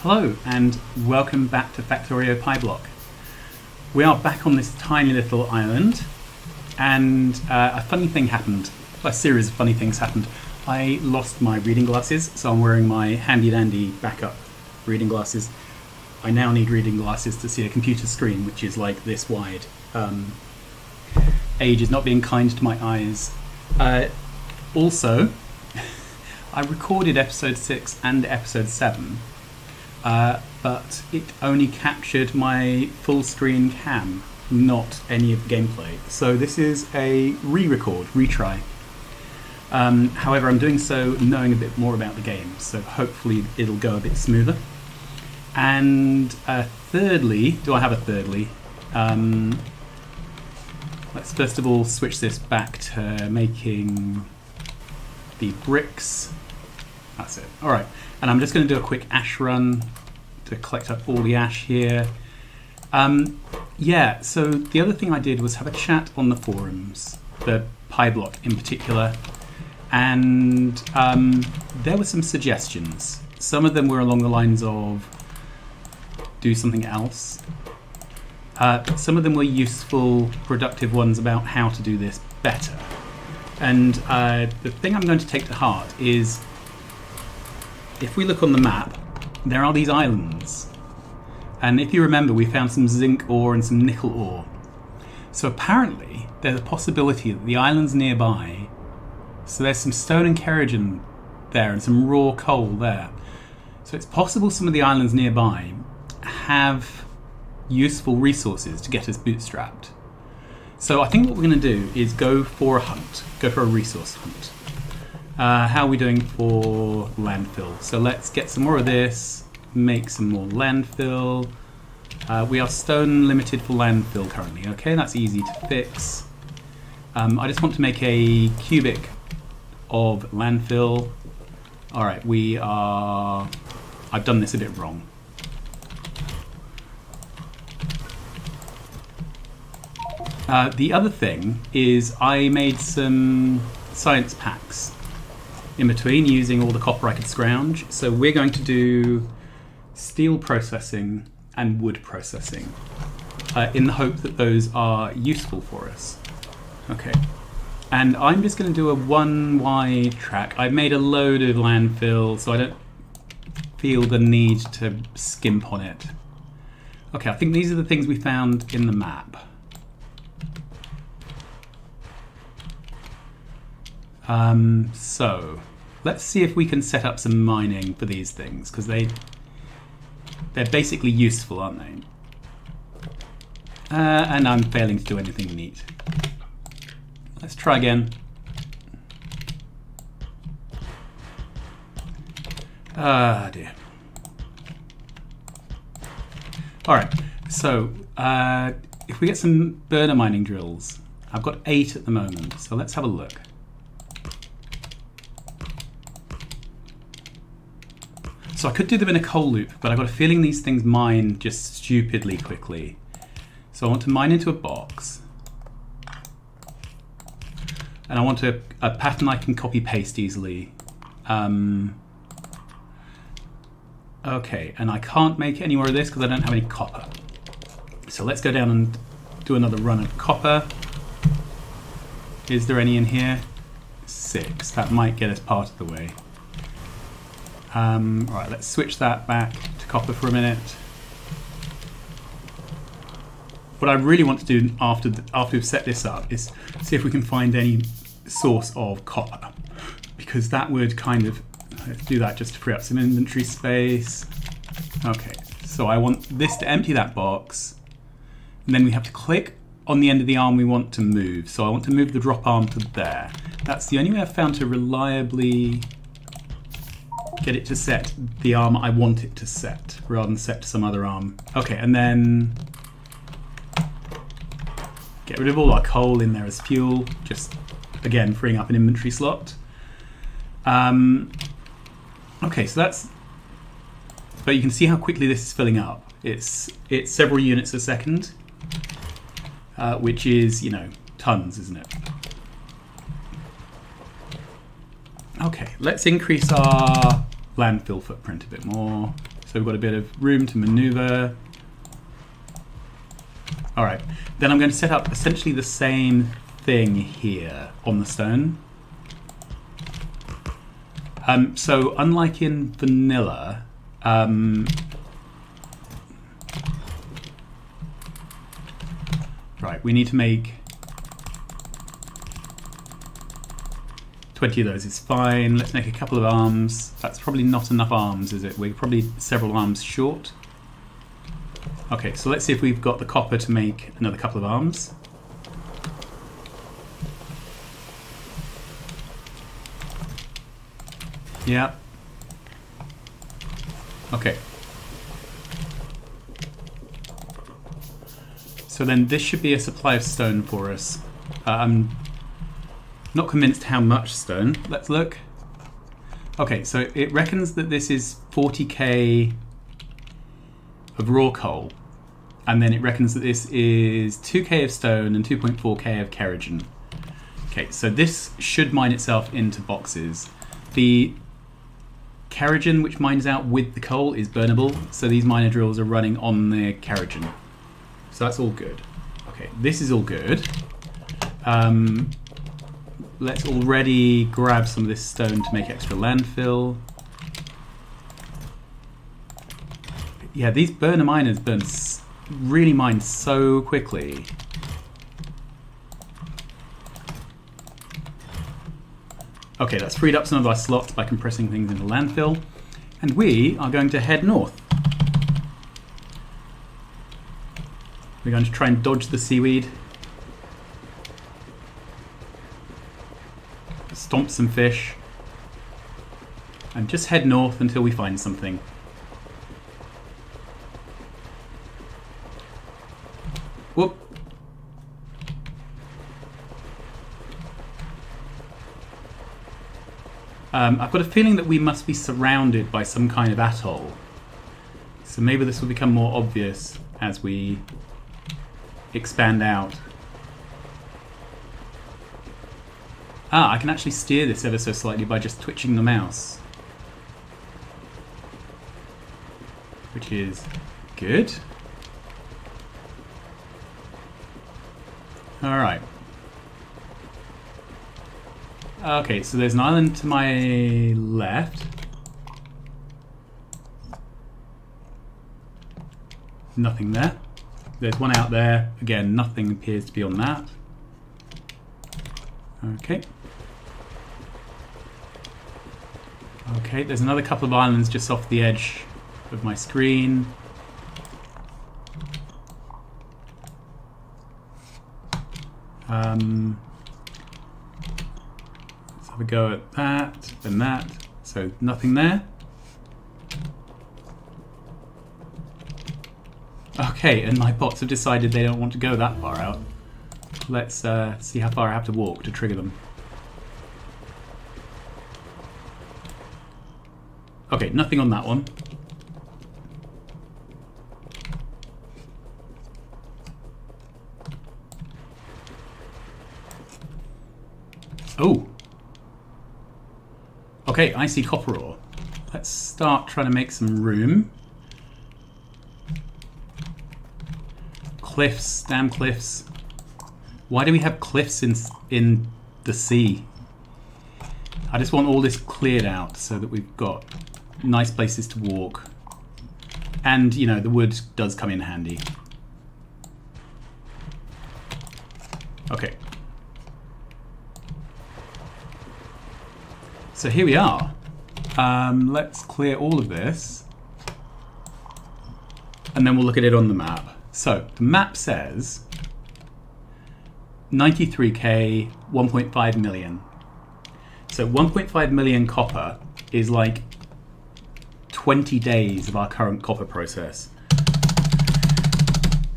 Hello and welcome back to Factorio PyBlock. We are back on this tiny little island and a funny thing happened. A series of funny things happened. I lost my reading glasses, so I'm wearing my handy dandy backup reading glasses. I now need reading glasses to see a computer screen which is like this wide. Age is not being kind to my eyes. Also, I recorded episode 6 and episode 7. But it only captured my full screen cam, not any of the gameplay. So this is a re-record, retry. However, I'm doing so knowing a bit more about the game, so hopefully it'll go a bit smoother. And thirdly, do I have a thirdly? Let's first of all switch this back to making the bricks. That's it. All right, and I'm just going to do a quick ash run to collect up all the ash here. Yeah, so the other thing I did was have a chat on the forums, the PyBlock in particular, and there were some suggestions. Some of them were along the lines of do something else. Some of them were useful, productive ones about how to do this better. And the thing I'm going to take to heart is, if we look on the map, there are these islands. And if you remember, we found some zinc ore and some nickel ore. So apparently, there's a possibility that the islands nearby, so there's some stone and kerogen there and some raw coal there. So it's possible some of the islands nearby have useful resources to get us bootstrapped. So I think what we're going to do is go for a hunt, go for a resource hunt. How are we doing for landfill? So let's get some more of this, make some more landfill. We are stone limited for landfill currently. Okay, that's easy to fix. I just want to make a cubic of landfill. All right, I've done this a bit wrong. The other thing is I made some science packs in between using all the copper I could scrounge. So we're going to do steel processing and wood processing in the hope that those are useful for us. Okay, and I'm just going to do a one-way track. I've made a load of landfill, so I don't feel the need to skimp on it. Okay, I think these are the things we found in the map. So let's see if we can set up some mining for these things, because they're basically useful, aren't they? And I'm failing to do anything neat. Let's try again. Ah, dear. All right, so if we get some burner mining drills, I've got 8 at the moment, so let's have a look. So I could do them in a coal loop, but I've got a feeling these things mine just stupidly quickly. So I want to mine into a box. And I want a pattern I can copy paste easily. Okay, and I can't make any more of this because I don't have any copper. So let's go down and do another run of copper. Is there any in here? 6. That might get us part of the way. Alright, let's switch that back to copper for a minute. What I really want to do after we've set this up is see if we can find any source of copper, because that would kind of, let's do that just to free up some inventory space. Okay, so I want this to empty that box, and then we have to click on the end of the arm we want to move. So I want to move the drop arm to there. That's the only way I've found to reliably get it to set the arm I want it to set, rather than set to some other arm. Okay, and then get rid of all our coal in there as fuel, just again freeing up an inventory slot. Okay, so that's, but you can see how quickly this is filling up. It's several units a second, which is, you know, tons, isn't it? Okay, let's increase our landfill footprint a bit more. So So we've got a bit of room to maneuver. All right, then I'm going to set up essentially the same thing here on the stone. So unlike in vanilla, right, we need to make 20 of those is fine. Let's make a couple of arms. That's probably not enough arms, is it? We're probably several arms short. Okay, so let's see if we've got the copper to make another couple of arms. Yeah. Okay. So then this should be a supply of stone for us. I'm not convinced how much stone. Let's look. Okay, so it reckons that this is 40k of raw coal, and then it reckons that this is 2k of stone and 2.4k of kerogen. Okay, so this should mine itself into boxes. The kerogen, which mines out with the coal, is burnable, so these miner drills are running on the kerogen. So that's all good. Okay, this is all good. Let's already grab some of this stone to make extra landfill. Yeah, these burner miners really mine so quickly. Okay, that's freed up some of our slots by compressing things into landfill. And we are going to head north. We're going to try and dodge the seaweed. Stomp some fish. And just head north until we find something. Whoop. I've got a feeling that we must be surrounded by some kind of atoll. So maybe this will become more obvious as we expand out. Ah, I can actually steer this ever so slightly by just twitching the mouse. Which is good. Alright. Okay, so there's an island to my left. Nothing there. There's one out there. Again, nothing appears to be on that. Okay. Okay, there's another couple of islands just off the edge of my screen. Let's have a go at that, and that. So nothing there. Okay, and my bots have decided they don't want to go that far out. Let's see how far I have to walk to trigger them. Okay, nothing on that one. Oh! Okay, I see copper ore. Let's start trying to make some room. Cliffs, damn cliffs. Why do we have cliffs in the sea? I just want all this cleared out so that we've got nice places to walk. And, you know, the wood does come in handy. Okay. So here we are. Let's clear all of this. And then we'll look at it on the map. So, the map says 93k, 1.5 million. So 1.5 million copper is like 20 days of our current copper process.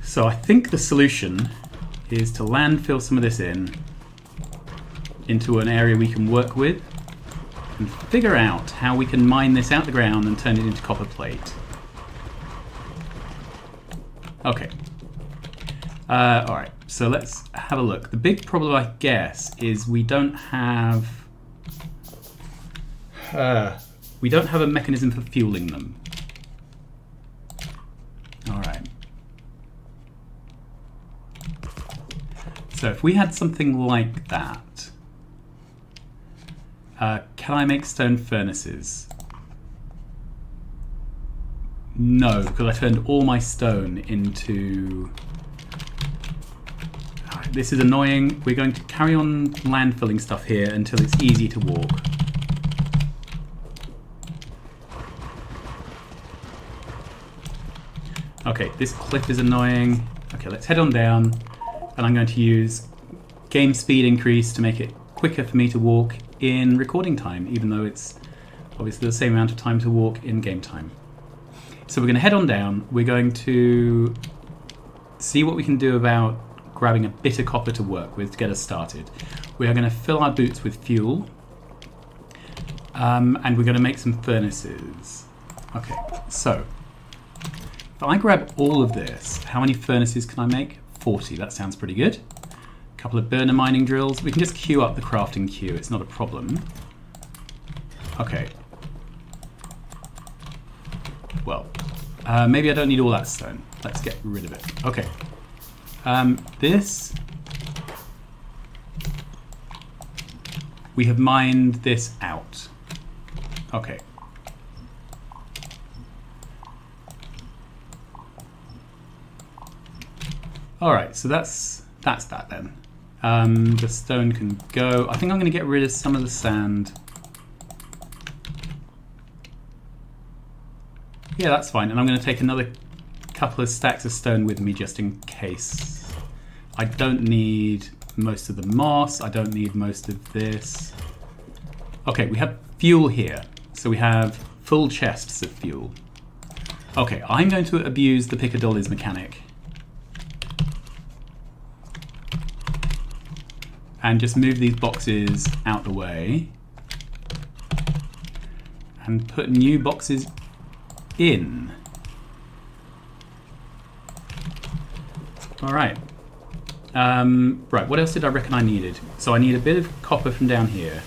So I think the solution is to landfill some of this into an area we can work with and figure out how we can mine this out the ground and turn it into copper plate. Okay. Alright, so let's have a look. The big problem, I guess, is we don't have a mechanism for fueling them. So if we had something like that, can I make stone furnaces? No, because I turned all my stone into... This is annoying. We're going to carry on landfilling stuff here until it's easy to walk. Okay, this cliff is annoying. Okay, let's head on down. And I'm going to use game speed increase to make it quicker for me to walk in recording time, even though it's obviously the same amount of time to walk in game time. So we're going to head on down. We're going to see what we can do about grabbing a bit of copper to work with to get us started. We are going to fill our boots with fuel. And we're going to make some furnaces. Okay, so if I grab all of this, how many furnaces can I make? 40, that sounds pretty good. A couple of burner mining drills. We can just queue up the crafting queue, it's not a problem. Okay. Well, maybe I don't need all that stone. Let's get rid of it. Okay. This... We have mined this out. Okay. Alright, so that's that then. The stone can go. I think I'm going to get rid of some of the sand. Yeah, that's fine. And I'm going to take another couple of stacks of stone with me just in case. I don't need most of the moss. I don't need most of this. Okay, we have fuel here. So we have full chests of fuel. Okay, I'm going to abuse the Piccadolly's mechanic. And just move these boxes out the way. And put new boxes in. Alright. Right, what else did I reckon I needed? So I need a bit of copper from down here.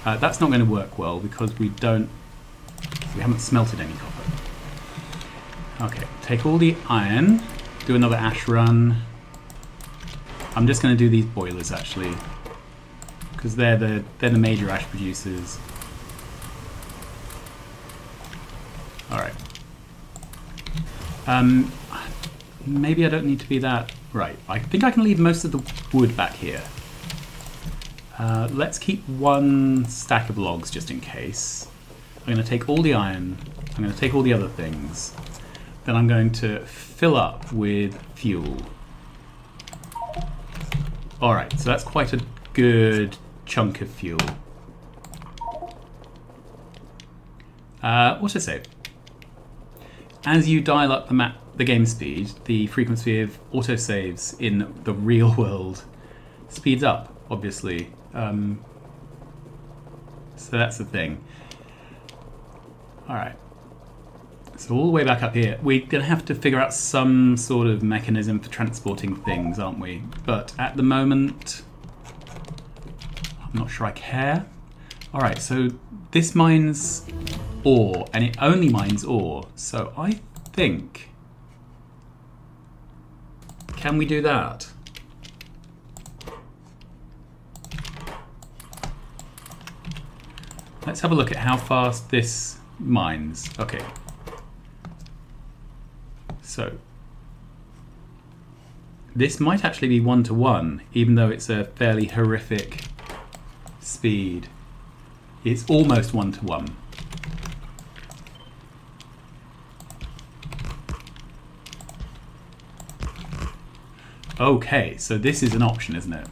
That's not going to work well because we haven't smelted any copper. Okay, take all the iron, do another ash run. I'm just going to do these boilers actually, because they're the major ash producers. All right. Maybe I don't need to be that right. I think I can leave most of the wood back here. Let's keep one stack of logs just in case. I'm going to take all the iron. I'm going to take all the other things. Then I'm going to fill up with fuel. Alright, so that's quite a good chunk of fuel. Autosave. As you dial up the game speed, the frequency of autosaves in the real world speeds up, obviously. So that's the thing. Alright. So all the way back up here, we're going to have to figure out some sort of mechanism for transporting things, aren't we? But at the moment, I'm not sure I care. Alright, so this mines ore, and it only mines ore. So I think... Can we do that? Let's have a look at how fast this mines. Okay. So, this might actually be 1-to-1, even though it's a fairly horrific speed. It's almost 1-to-1. Okay, so this is an option, isn't it?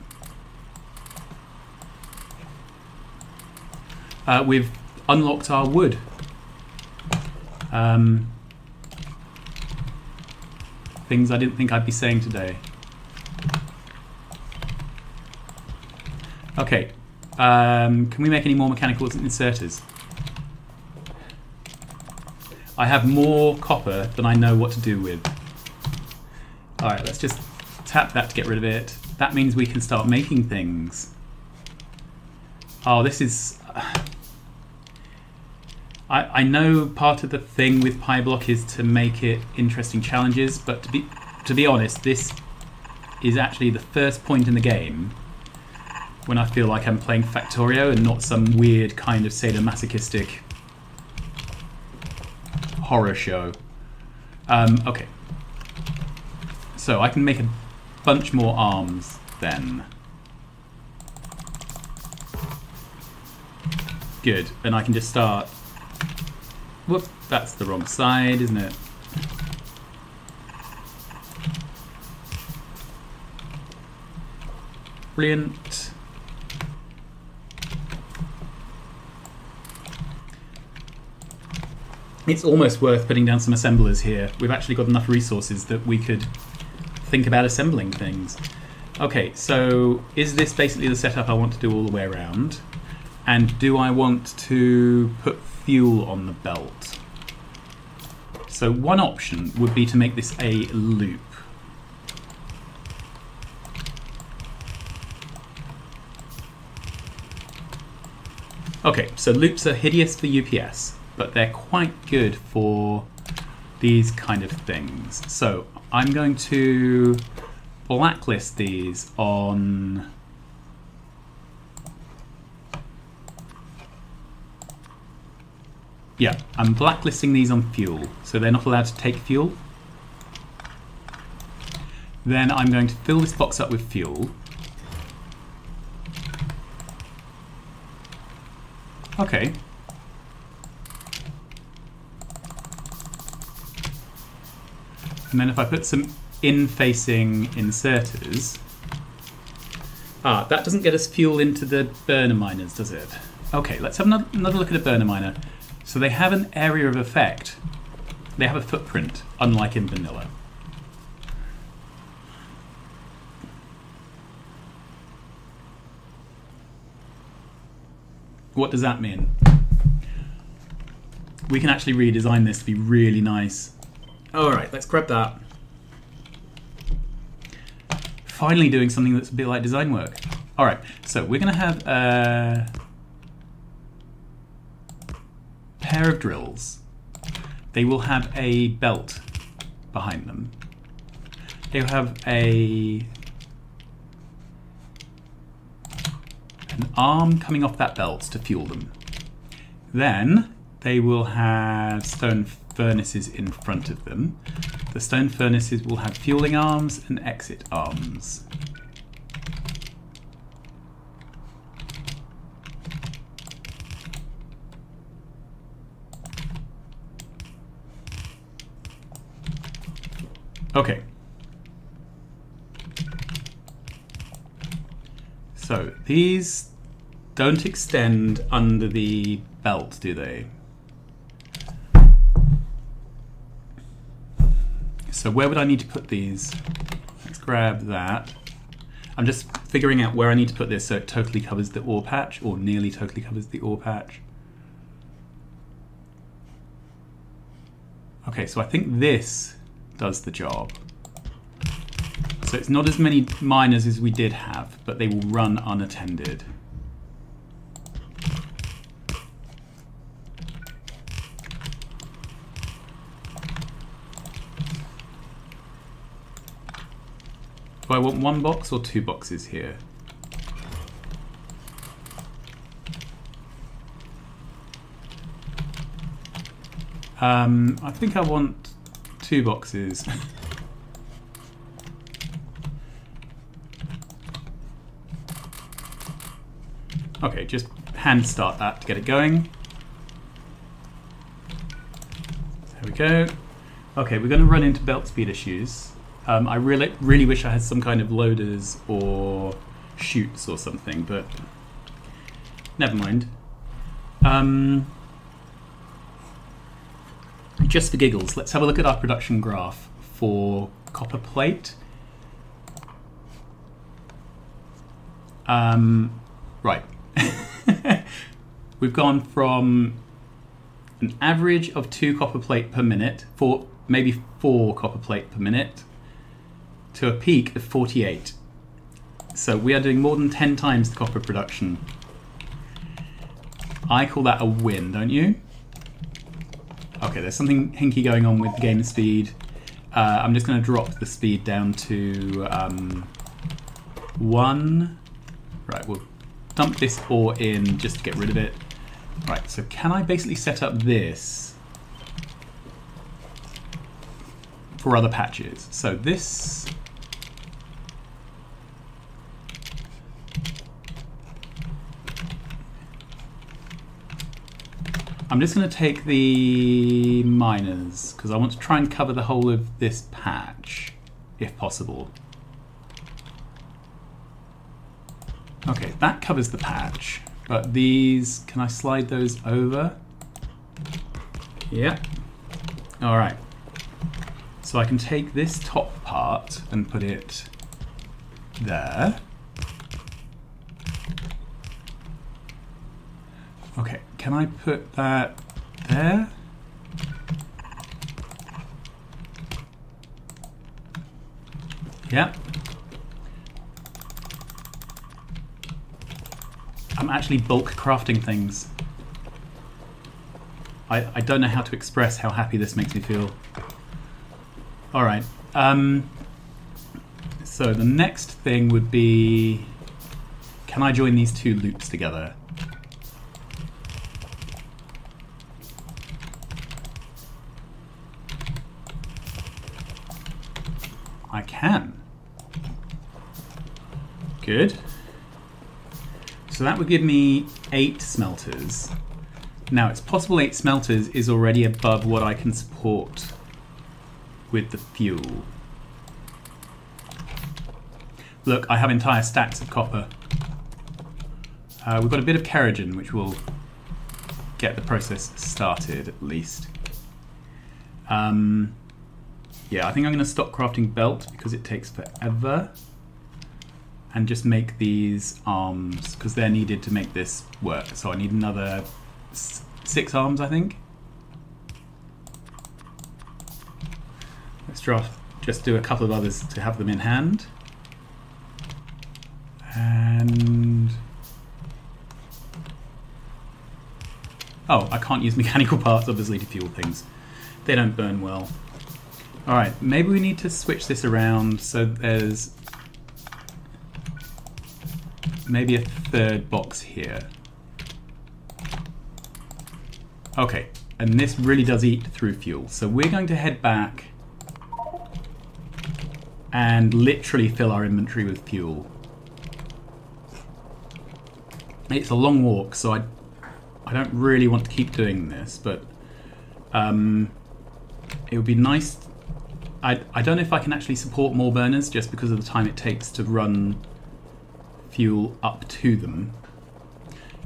We've unlocked our wood. Things I didn't think I'd be saying today. Okay, can we make any more mechanical inserters? I have more copper than I know what to do with. Alright, let's just tap that to get rid of it. That means we can start making things. Oh, this is... I know part of the thing with PyBlock is to make it interesting challenges, but to be honest, this is actually the first point in the game when I feel like I'm playing Factorio and not some weird kind of sadomasochistic horror show. Okay. So I can make a bunch more arms then. Good. Then I can just start... Whoop, that's the wrong side, isn't it? Brilliant. It's almost worth putting down some assemblers here. We've actually got enough resources that we could think about assembling things. Okay, so is this basically the setup I want to do all the way around? And do I want to put fuel on the belt? So one option would be to make this a loop. Okay, so loops are hideous for UPS, but they're quite good for these kind of things. So I'm going to blacklist these on... Yeah, I'm blacklisting these on fuel, so they're not allowed to take fuel. Then I'm going to fill this box up with fuel. Okay. And then if I put some in-facing inserters... Ah, that doesn't get us fuel into the burner miners, does it? Okay, let's have another look at a burner miner. So they have an area of effect. They have a footprint, unlike in vanilla. What does that mean? We can actually redesign this to be really nice. Alright, let's grab that. Finally doing something that's a bit like design work. Alright, so we're going to have a pair of drills. They will have a belt behind them. They'll have an arm coming off that belt to fuel them. Then they will have stone furnaces in front of them. The stone furnaces will have fueling arms and exit arms. Okay. So these don't extend under the belt, do they? So where would I need to put these? Let's grab that. I'm just figuring out where I need to put this so it totally covers the ore patch, or nearly totally covers the ore patch. Okay, so I think this does the job. So it's not as many miners as we did have, but they will run unattended. Do I want one box or two boxes here? I think I want two boxes. Okay, just hand start that to get it going. There we go. Okay, we're going to run into belt speed issues. I really wish I had some kind of loaders or chutes or something, but never mind. Just for giggles, let's have a look at our production graph for copper plate. Right. We've gone from an average of 2 copper plate per minute, maybe 4 copper plate per minute, to a peak of 48. So we are doing more than 10 times the copper production. I call that a win, don't you? Okay, there's something hinky going on with game speed. I'm just going to drop the speed down to 1. Right, we'll dump this ore in just to get rid of it. Right, so can I basically set up this for other patches? So this... I'm just going to take the miners, because I want to try and cover the whole of this patch, if possible. Okay, that covers the patch, but these, can I slide those over? Yeah. Alright. So I can take this top part and put it there. Okay, can I put that there? Yeah. I'm actually bulk crafting things. I don't know how to express how happy this makes me feel. Alright. So the next thing would be... Can I join these two loops together? I can. Good. So that would give me 8 smelters. Now it's possible 8 smelters is already above what I can support with the fuel. Look, I have entire stacks of copper. We've got a bit of kerogen, which will get the process started at least. Yeah, I think I'm going to stop crafting belt because it takes forever. And just make these arms, because they're needed to make this work. So I need another 6 arms, I think. Let's just do a couple of others to have them in hand. And... oh, I can't use mechanical parts, obviously, to fuel things. They don't burn well. Alright, maybe we need to switch this around so there's maybe a 3rd box here. Okay, and this really does eat through fuel. So we're going to head back and literally fill our inventory with fuel. It's a long walk, so I don't really want to keep doing this, but it would be nice. I don't know if I can actually support more burners just because of the time it takes to run fuel up to them.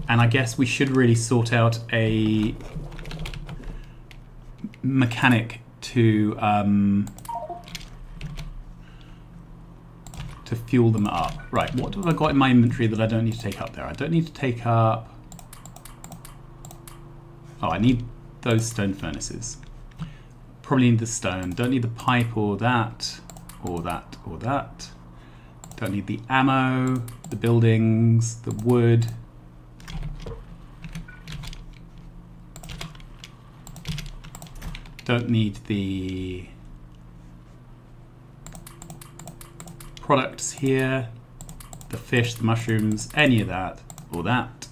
And I guess we should really sort out a mechanic to fuel them up. Right, what have I got in my inventory that I don't need to take up there? I don't need to take up... oh, I need those stone furnaces. Probably need the stone. Don't need the pipe or that, or that, or that. Don't need the ammo, the buildings, the wood. Don't need the products here, the fish, the mushrooms, any of that, or that.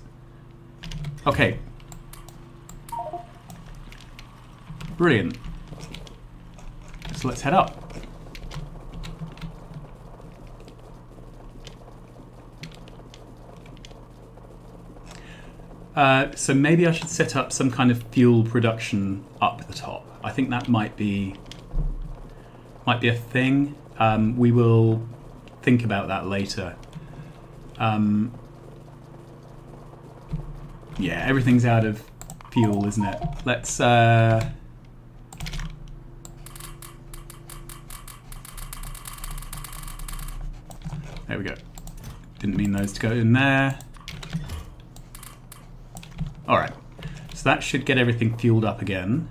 Okay. Brilliant. So let's head up. So maybe I should set up some kind of fuel production up the top. I think that might be a thing. We will think about that later. Yeah, everything's out of fuel, isn't it? Let's there we go. Didn't mean those to go in there. Alright, so that should get everything fueled up again.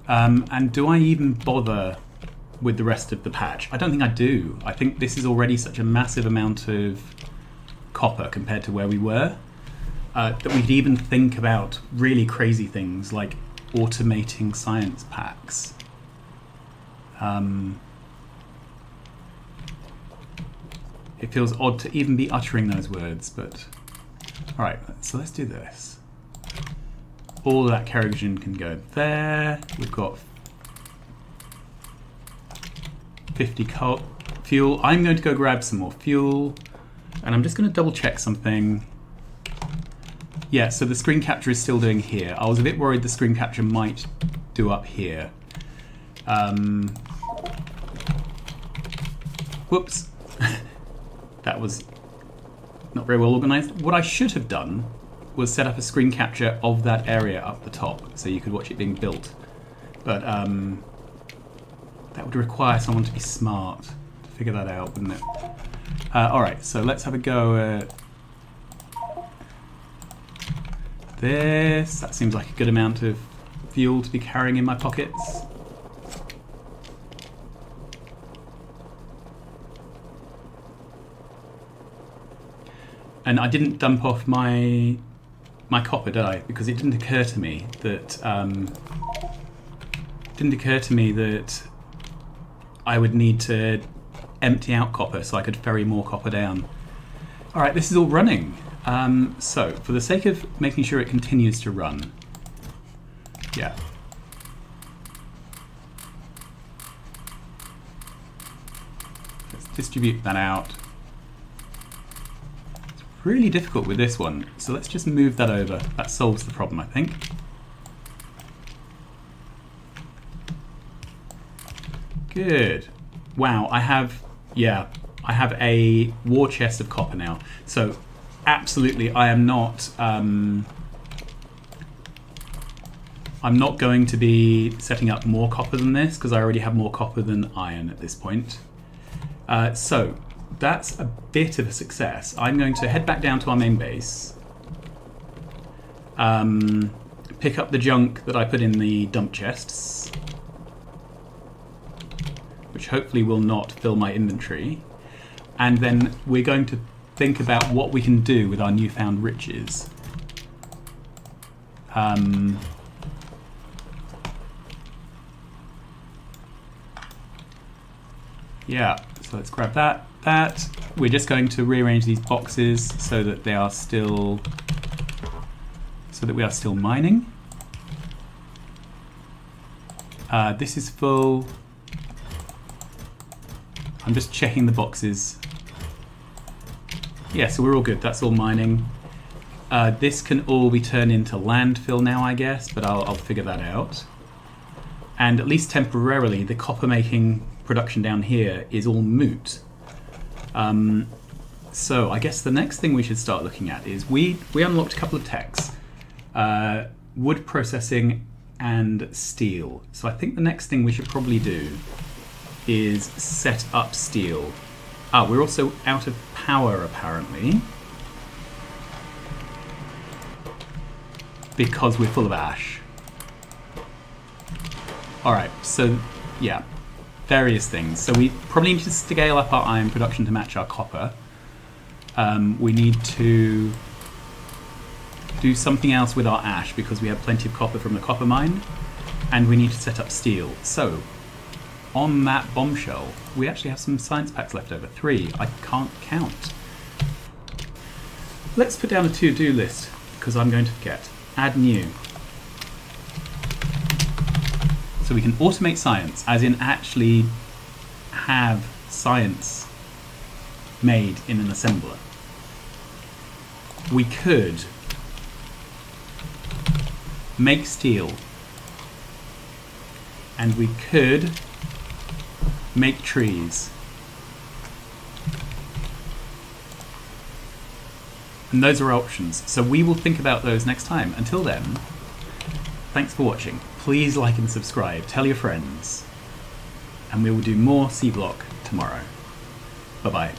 And do I even bother with the rest of the patch? I don't think I do. I think this is already such a massive amount of copper compared to where we were, that we'd even think about really crazy things like automating science packs. It feels odd to even be uttering those words, but... Alright, so let's do this. All of that kerogen can go there. We've got 50 fuel. I'm going to go grab some more fuel. And I'm just going to double check something. Yeah, so the screen capture is still doing here. I was a bit worried the screen capture might do up here. Whoops. That was not very well organized. What I should have done was set up a screen capture of that area up the top so you could watch it being built. But that would require someone to be smart to figure that out, wouldn't it? Alright, so let's have a go at this. That seems like a good amount of fuel to be carrying in my pockets. And I didn't dump off my copper, did I? Because it didn't occur to me that I would need to empty out copper so I could ferry more copper down. All right, this is all running. So for the sake of making sure it continues to run, yeah. Let's distribute that out. It's really difficult with this one, so let's just move that over. That solves the problem, I think. Good. Wow, I have a war chest of copper now. So absolutely, I am not I'm not going to be setting up more copper than this because I already have more copper than iron at this point. So that's a bit of a success. I'm going to head back down to our main base, pick up the junk that I put in the dump chests, which hopefully will not fill my inventory, and then we're going to think about what we can do with our newfound riches. Yeah, so let's grab that. We're just going to rearrange these boxes so that they are still, we are still mining. This is full. I'm just checking the boxes. Yeah, so we're all good. That's all mining. This can all be turned into landfill now, I guess, but I'll figure that out. And at least temporarily, the copper making production down here is all moot. So I guess the next thing we should start looking at is we unlocked a couple of techs. Wood processing and steel. So I think the next thing we should probably do is set up steel. We're also out of power apparently because we're full of ash. Alright, so yeah, various things. So we probably need to scale up our iron production to match our copper. We need to do something else with our ash because we have plenty of copper from the copper mine, and we need to set up steel. So on that bombshell, we actually have some science packs left over. 3. I can't count. Let's put down a to-do list because I'm going to forget. Add new. So we can automate science, as in actually have science made in an assembler. We could make steel, and we could make trees. And those are options. So we will think about those next time. Until then, thanks for watching. Please like and subscribe. Tell your friends. And we will do more PyBlock tomorrow. Bye-bye.